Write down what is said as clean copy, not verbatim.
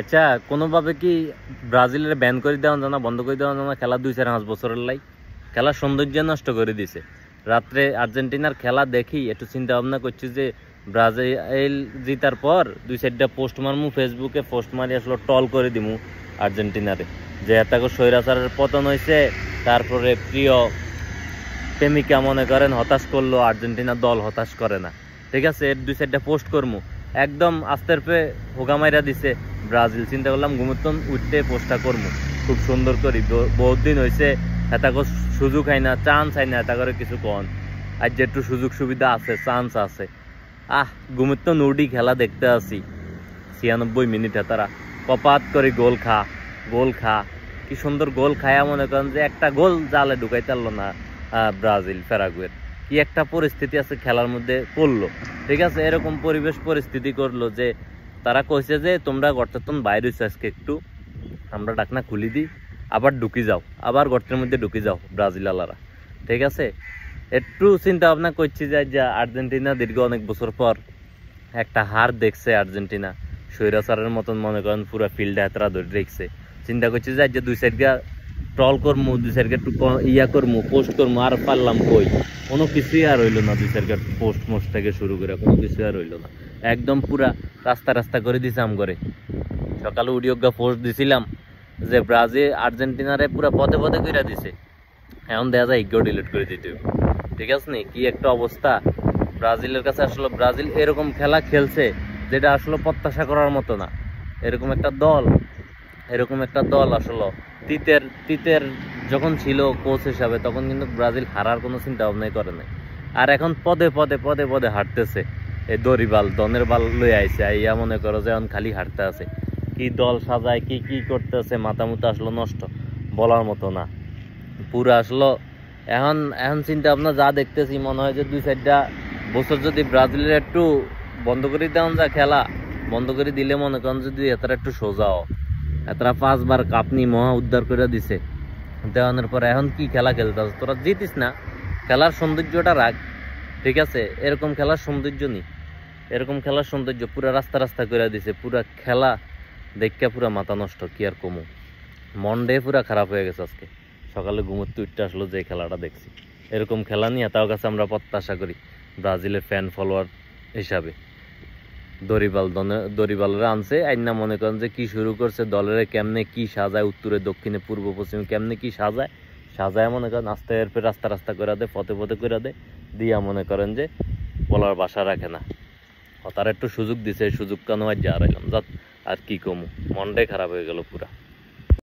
আচ্ছা কোনোভাবে কি ব্রাজিলের ব্যান করে দেওয়া জানা, বন্ধ করে দেওয়া জানা খেলা 2-4-5 বছরের লাই? খেলার সৌন্দর্য নষ্ট করে দিছে। রাত্রে আর্জেন্টিনার খেলা দেখি একটু চিন্তা ভাবনা করছি যে ব্রাজিল জিতার পর 2-4টা পোস্ট মারমু, ফেসবুকে পোস্ট মারি আসলে টল করে দিমু আর্জেন্টিনারে, যে এতকে স্বৈরাচারের পতন হয়েছে, তারপরে প্রিয় প্রেমিকা মনে করেন হতাশ করলো, আর্জেন্টিনা দল হতাশ করে না। ঠিক আছে, এর 2-4টা পোস্ট করমু। একদম আস্তের পে হোগা মাইরা দিছে ব্রাজিল। চিন্তা করলাম ঘুমতন উঠতে পোস্টটা করমু খুব সুন্দর করি। বহুত দিন হয়েছে এটাকে সুযোগ হয় না, চান্স হয় না, এটা করে কিছু কন। আর যে একটু সুযোগ সুবিধা আছে, চান্স আছে, ঘুমতন উডি খেলা দেখতে আসি 96 মিনিটে তারা কপাত করে গোল খা কি সুন্দর গোল খায়া মনে করেন যে একটা গোল জালে ঢুকাইতে পারলো না ব্রাজিল প্যারাগুয়ের। কি একটা পরিস্থিতি আছে খেলার মধ্যে করলো। ঠিক আছে, এরকম পরিবেশ পরিস্থিতি করলো যে তারা কইছে যে তোমরা গর্তের বাইরে হইছো আজকে, একটু আমরা ডাকনা খুলি দিই, আবার ঢুকি যাও, আবার গর্তের মধ্যে ঢুকি যাও ব্রাজিল আলারা। ঠিক আছে, একটু চিন্তা ভাবনা করছি যে আর্জেন্টিনা দীর্ঘ অনেক বছর পর একটা হার দেখছে। আর্জেন্টিনা স্বৈরাচারের মতন মনে করেন পুরো ফিল্ডে এতটা ধরে রেখছে। চিন্তা করছি যে 2 সাইডটা ট্রল করমু, 2 সাইডটা একটু ইয়া করমু, পোস্ট করমু, আর পারলাম কই, কোনো কিছুই আর হইলো না। 2 সাইডটা পোস্ট মোস্ট থেকে শুরু করে কোনো কিছুই আর হইলো না। একদম পুরা রাস্তা করে দিছিলাম করে। সকালে উডিওগা পোস্ট দিছিলাম যে ব্রাজিল আর্জেন্টিনারে পুরা পদে করে দিছে, এখন দেখা যায় ইগো ডিলিট করে দিতে। ঠিক আছে নি, কি একটা অবস্থা ব্রাজিলের কাছে। আসলে ব্রাজিল এরকম খেলা খেলছে যেটা আসলে প্রত্যাশা করার মতো না। এরকম একটা দল আসলে তিতের যখন ছিল কোচ হিসাবে, তখন কিন্তু ব্রাজিল হারার কোনো চিন্তা ভাবনাই করে নাই। আর এখন পদে হাঁটতেছে। এই দনের বাল লই আইছে, ইয়া মনে করো যে এখন খালি হাঁটতে আছে। কি দল সাজায়, কি করতেছে, মাথা মুথা আসলে নষ্ট, বলার মতো না পুরা আসলে। এখন চিন্তা ভাবনা যা দেখতেছি মনে হয় যে 2-4টা বছর যদি ব্রাজিলের একটু বন্ধ করে দেওয়া যায়, খেলা বন্ধ করে দিলে মনে করেন যদি এতটা একটু সোজাও, এতটা 5বার কাপ নিয়ে মহা উদ্ধার করে দিছে দেওয়ানোর পরে এখন কি খেলা খেলতে আছে? তোরা জিতিস না, খেলার সৌন্দর্যটা রাখ। ঠিক আছে, এরকম খেলার সৌন্দর্য নেই, এরকম খেলার সৌন্দর্য পুরা রাস্তা করে দিছে। পুরা খেলা দেখে পুরা মাথা নষ্ট, কি আর কমু, মন ডে পুরা খারাপ হয়ে গেছে আজকে। সকালে ঘুমোতে উঠতে আসলো যে খেলাটা দেখছি, এরকম খেলা নিয়ে তার কাছে আমরা প্রত্যাশা করি ব্রাজিলের ফ্যান ফলোয়ার হিসাবে। দরিবালরা আনছে আইনা মনে করেন যে কি শুরু করছে, দলের কেমনে কি সাজায়, উত্তরে দক্ষিণে পূর্ব পশ্চিমে কেমনে কি সাজায় মনে করেন আস্তে এরপর রাস্তা করে দেয়, পথে করে দেয়, দিয়া মনে করেন যে বলার বাসা রাখে না। তার একটু সুযোগ দিছে, সুযোগ কেন আর যা রাইলাম আর কি কমু, মনটাই খারাপ হয়ে গেল পুরা।